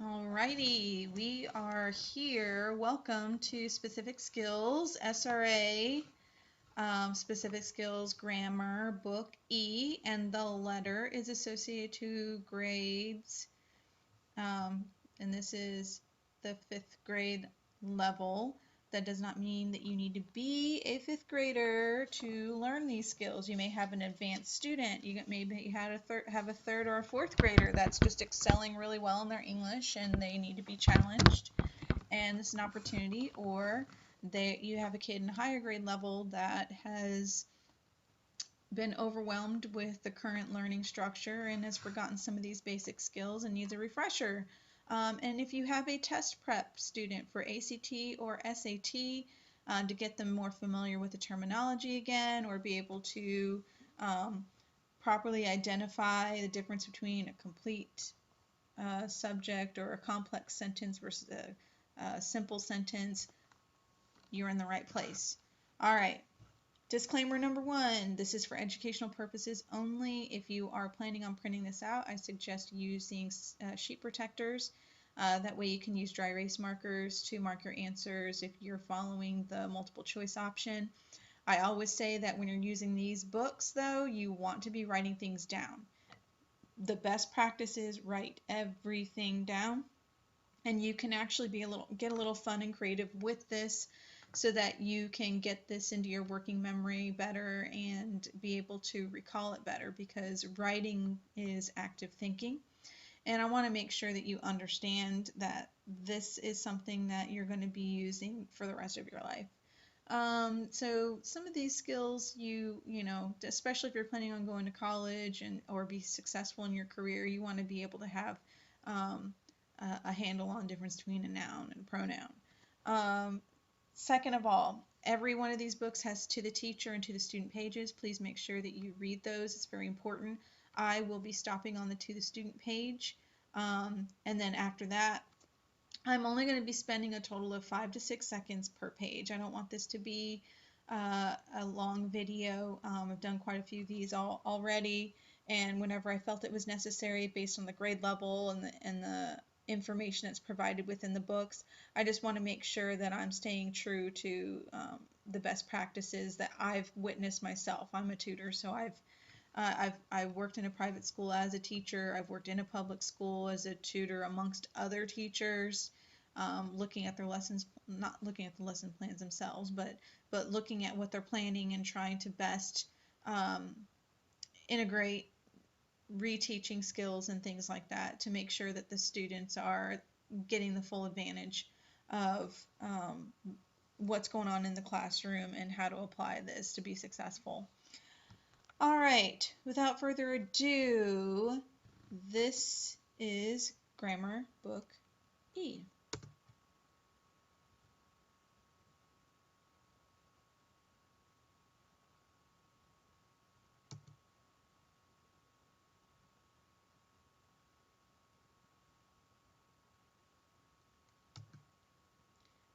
Alrighty, we are here. Welcome to Specific Skills, SRA, Specific Skills Grammar, Book E, and the letter is associated to grades, um, and this is the 5th grade level. That does not mean that you need to be a 5th grader to learn these skills. You may have an advanced student. You maybe have a 3rd or a 4th grader that's just excelling really well in their English and they need to be challenged. And this is an opportunity. Or you have a kid in a higher grade level that has been overwhelmed with the current learning structure and has forgotten some of these basic skills and needs a refresher. And if you have a test prep student for ACT or SAT, to get them more familiar with the terminology again, or be able to properly identify the difference between a complete subject or a complex sentence versus a simple sentence, you're in the right place. All right. Disclaimer number 1, this is for educational purposes only. If you are planning on printing this out, I suggest using sheet protectors. That way you can use dry erase markers to mark your answers if you're following the multiple choice option. I always say that when you're using these books, though, you want to be writing things down. The best practice is write everything down, and you can actually get a little fun and creative with this, so that you can get this into your working memory better and be able to recall it better, because writing is active thinking. And I want to make sure that you understand that this is something that you're going to be using for the rest of your life. So some of these skills, you know, especially if you're planning on going to college or be successful in your career, you want to be able to have a handle on the difference between a noun and a pronoun. Second of all, every one of these books has to the teacher and to the student pages. Please make sure that you read those. It's very important. I will be stopping on the to the student page. And then after that, I'm only going to be spending a total of 5 to 6 seconds per page. I don't want this to be a long video. I've done quite a few of these already, and whenever I felt it was necessary based on the grade level and the information that's provided within the books, I just want to make sure that I'm staying true to the best practices that I've witnessed myself. I'm a tutor, so I've worked in a private school as a teacher. I've worked in a public school as a tutor amongst other teachers, looking at their lessons, not looking at the lesson plans themselves, but looking at what they're planning and trying to best integrate reteaching skills and things like that to make sure that the students are getting the full advantage of what's going on in the classroom and how to apply this to be successful. All right, without further ado, this is Grammar Book E.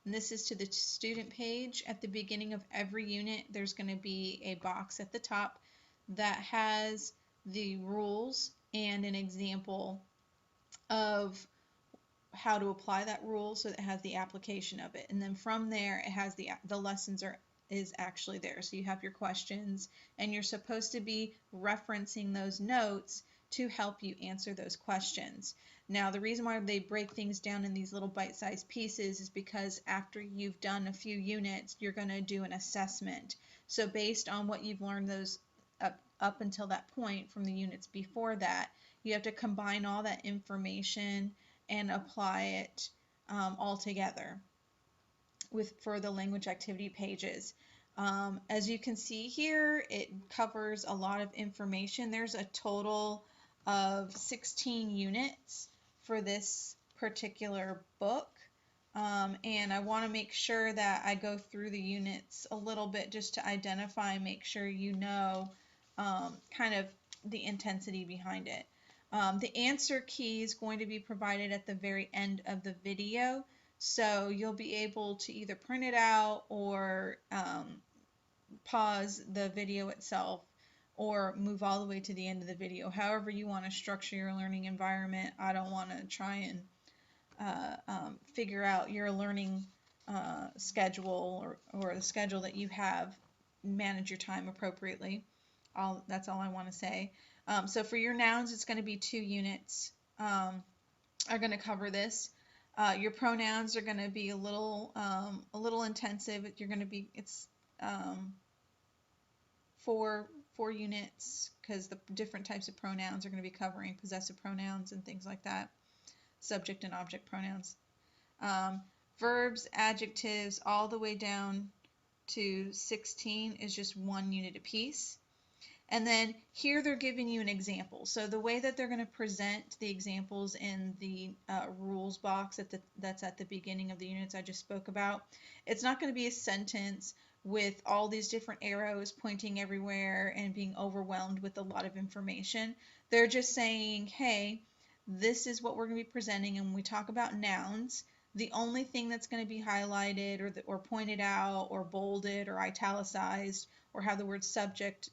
And this is to the student page. At the beginning of every unit, there's going to be a box at the top that has the rules and an example of how to apply that rule, so it has the application of it. And then from there, it has the lessons is actually there. So you have your questions, and you're supposed to be referencing those notes to help you answer those questions. Now, the reason why they break things down in these little bite-sized pieces is because after you've done a few units, you're going to do an assessment. So based on what you've learned those up until that point from the units before that, you have to combine all that information and apply it all together for the language activity pages. As you can see here, it covers a lot of information. There's a total of 16 units for this particular book. And I want to make sure that I go through the units a little bit just to identify and make sure you know kind of the intensity behind it. The answer key is going to be provided at the very end of the video, so you'll be able to either print it out or pause the video itself or move all the way to the end of the video. However you want to structure your learning environment. I don't want to try and figure out your learning schedule or the schedule that you have, manage your time appropriately. That's all I want to say. So for your nouns, it's going to be 2 units are going to cover this. Your pronouns are going to be a little intensive. It's four units because the different types of pronouns are going to be covering possessive pronouns and things like that, subject and object pronouns. Verbs, adjectives, all the way down to 16 is just 1 unit apiece. And then here they're giving you an example. So the way that they're going to present the examples in the rules box that's at the beginning of the units I just spoke about, it's not going to be a sentence with all these different arrows pointing everywhere and being overwhelmed with a lot of information. They're just saying, hey, this is what we're going to be presenting, and when we talk about nouns, the only thing that's going to be highlighted or pointed out or bolded or italicized or have the word subject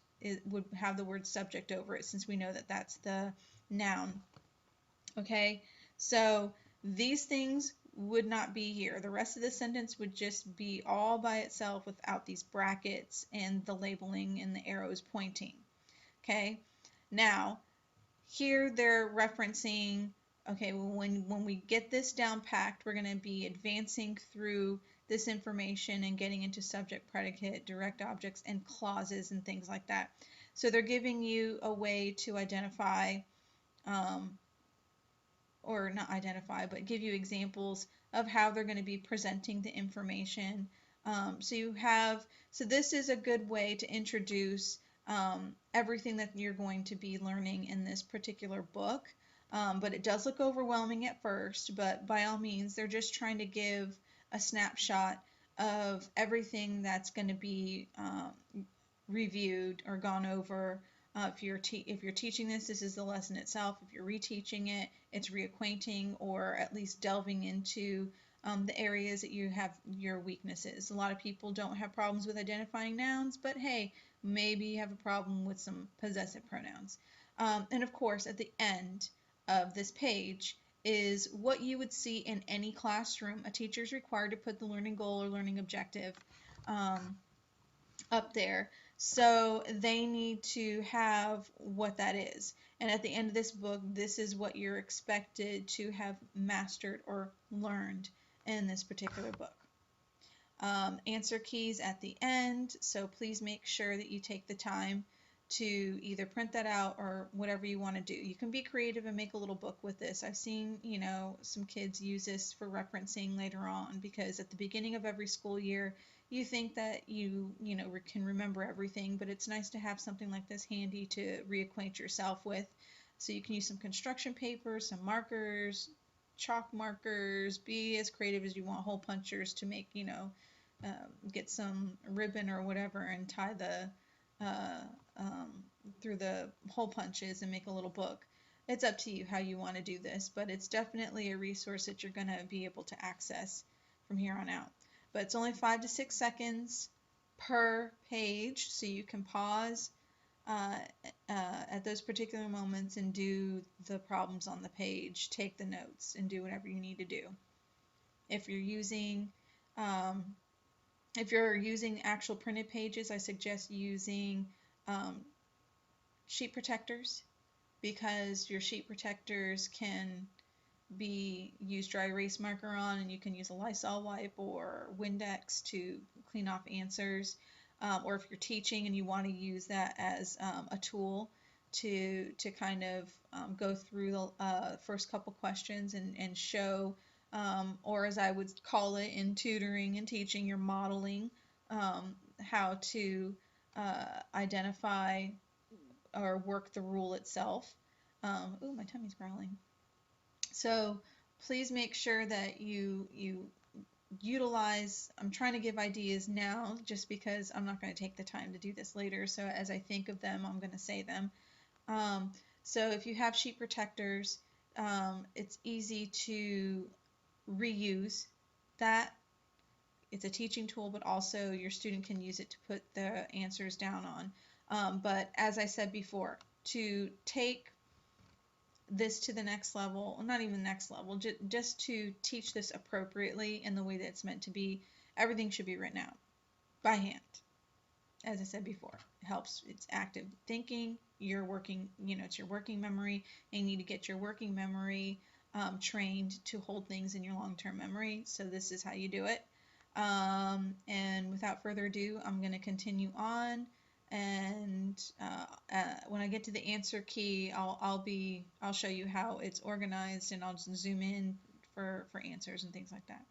would have the word subject over it, since we know that that's the noun. Okay, so these things would not be here. The rest of the sentence would just be all by itself without these brackets and the labeling and the arrows pointing. Okay, now here they're referencing, okay, when we get this down packed, we're going to be advancing through this information and getting into subject, predicate, direct objects, and clauses and things like that. So they're giving you a way to identify, or not identify, but give you examples of how they're going to be presenting the information. So this is a good way to introduce everything that you're going to be learning in this particular book. But it does look overwhelming at first, but by all means, they're just trying to give a snapshot of everything that's going to be reviewed or gone over. If you're teaching this is the lesson itself. If you're reteaching it, it's reacquainting or at least delving into the areas that you have your weaknesses. A lot of people don't have problems with identifying nouns, but hey, maybe you have a problem with some possessive pronouns. And of course, at the end of this page is what you would see in any classroom. A teacher is required to put the learning goal or learning objective up there. So they need to have what that is. And at the end of this book, this is what you're expected to have mastered or learned in this particular book. Answer keys at the end, so please make sure that you take the time to either print that out or whatever you want to do. You can be creative and make a little book with this. I've seen, some kids use this for referencing later on, because at the beginning of every school year, you think that you can remember everything, but it's nice to have something like this handy to reacquaint yourself with. So you can use some construction paper, some markers, chalk markers, be as creative as you want, hole punchers to make, get some ribbon or whatever and tie the through the hole punches and make a little book. It's up to you how you want to do this, but it's definitely a resource that you're going to be able to access from here on out. But it's only 5 to 6 seconds per page, so you can pause at those particular moments and do the problems on the page, take the notes, and do whatever you need to do. If you're using actual printed pages, I suggest using sheet protectors, because your sheet protectors can be used dry erase marker on, and you can use a Lysol wipe or Windex to clean off answers. Or if you're teaching and you want to use that as a tool to kind of go through the first couple questions and show, or as I would call it in tutoring and teaching, you're modeling how to identify or work the rule itself. Ooh, my tummy's growling. So please make sure that you utilize, I'm trying to give ideas now just because I'm not going to take the time to do this later, so as I think of them, I'm going to say them. So if you have sheet protectors, it's easy to reuse that. It's a teaching tool, but also your student can use it to put the answers down on. But as I said before, to take this to the next level, not even next level, just to teach this appropriately in the way that it's meant to be, everything should be written out by hand. As I said before, it helps. It's active thinking. You're working, it's your working memory, and you need to get your working memory trained to hold things in your long-term memory. So this is how you do it. And without further ado, I'm going to continue on. And when I get to the answer key, I'll show you how it's organized, and I'll just zoom in for answers and things like that.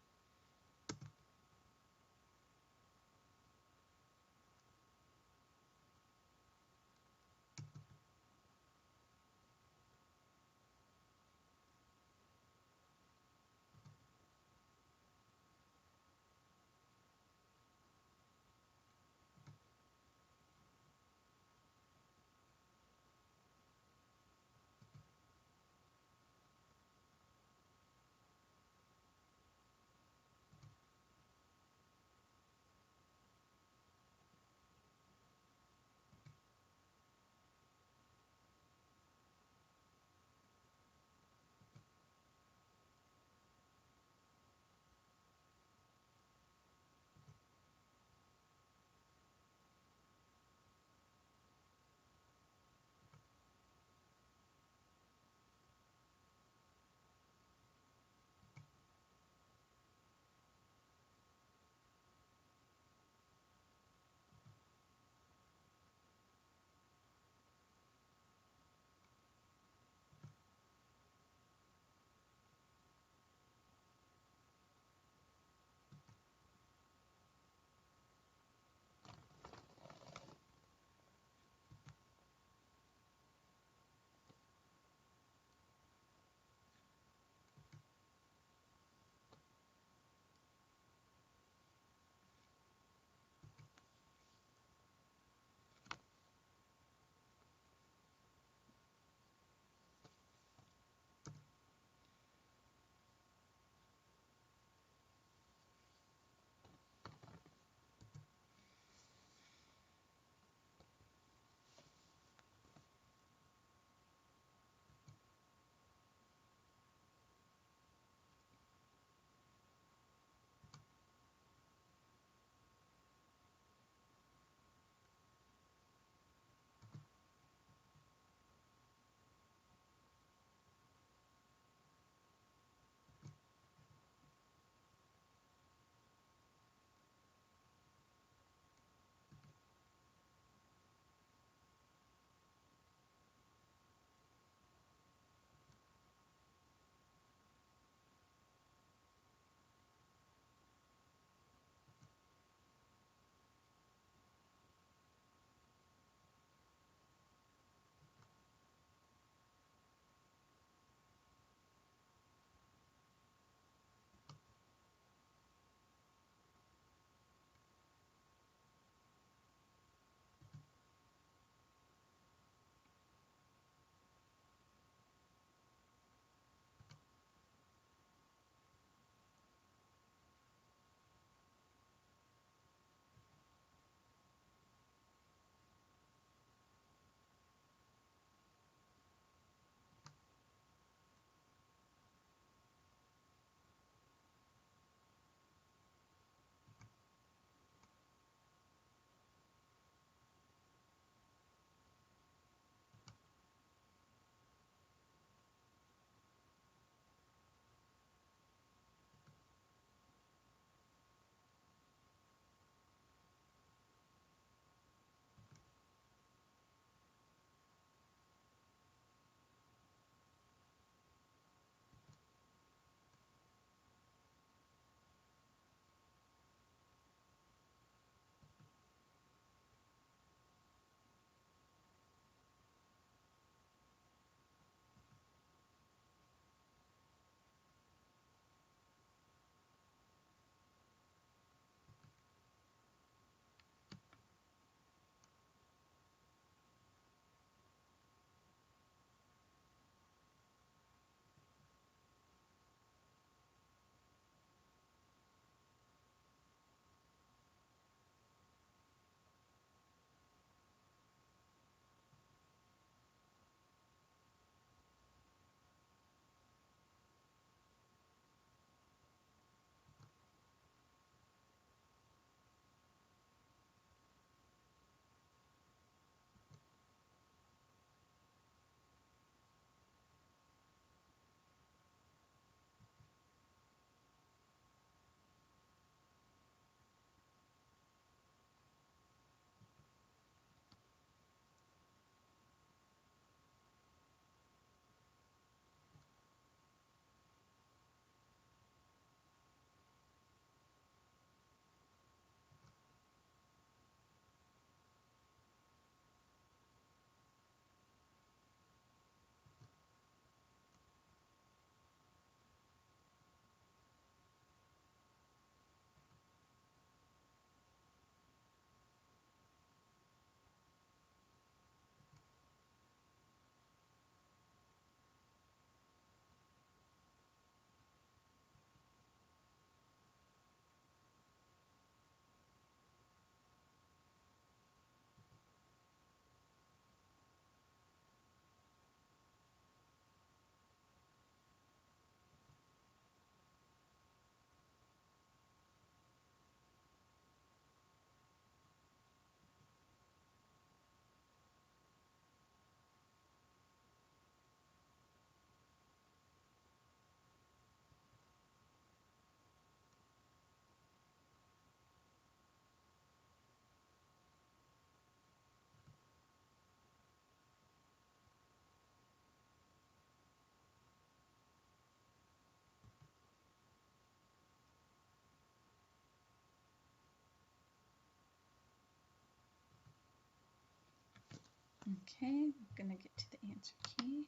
Okay, I'm going to get to the answer key.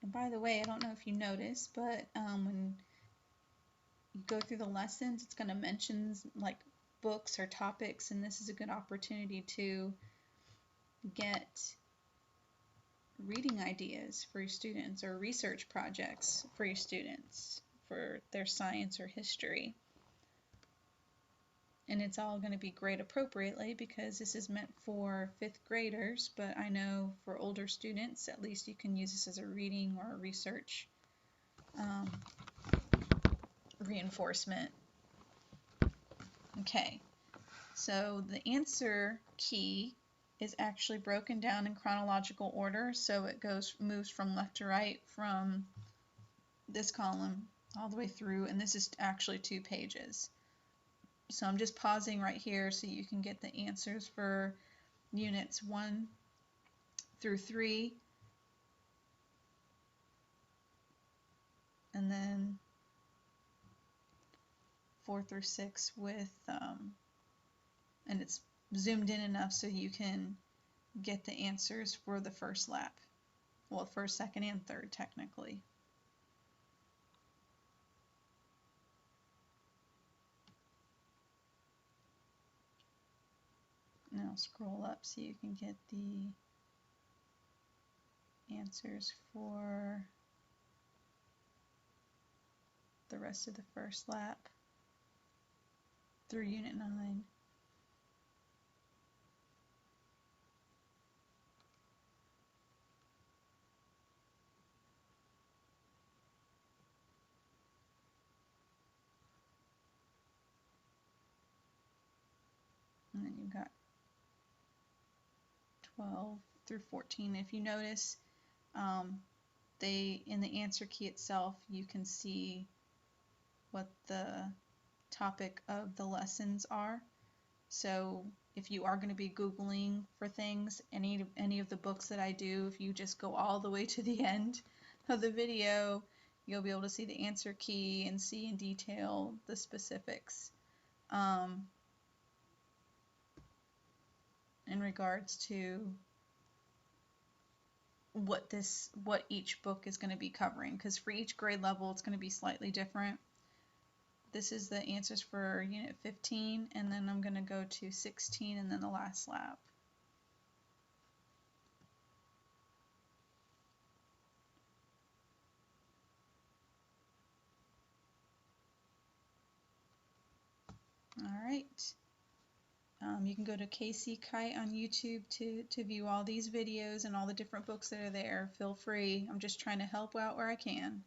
And by the way, I don't know if you noticed, but when you go through the lessons, it's going to mention like books or topics, and this is a good opportunity to get reading ideas for your students or research projects for your students for their science or history. And it's all going to be grade appropriately because this is meant for 5th graders, but I know for older students, at least you can use this as a reading or a research reinforcement. Okay, so the answer key is actually broken down in chronological order, so it moves from left to right from this column all the way through, and this is actually 2 pages. So I'm just pausing right here so you can get the answers for units 1 through 3, and then 4 through 6 with, and it's zoomed in enough so you can get the answers for the first lap. Well, first, second, and third, technically. Now scroll up so you can get the answers for the rest of the first lap through Unit 9. And then you've got 12 through 14. If you notice, in the answer key itself, you can see what the topic of the lessons are. So if you are going to be Googling for things, any of the books that I do, if you just go all the way to the end of the video, you'll be able to see the answer key and see in detail the specifics in regards to what each book is going to be covering, because for each grade level it's going to be slightly different. This is the answers for Unit 15, and then I'm going to go to 16 and then the last lap. Alright, you can go to KC Kite on YouTube to view all these videos and all the different books that are there. Feel free. I'm just trying to help out where I can.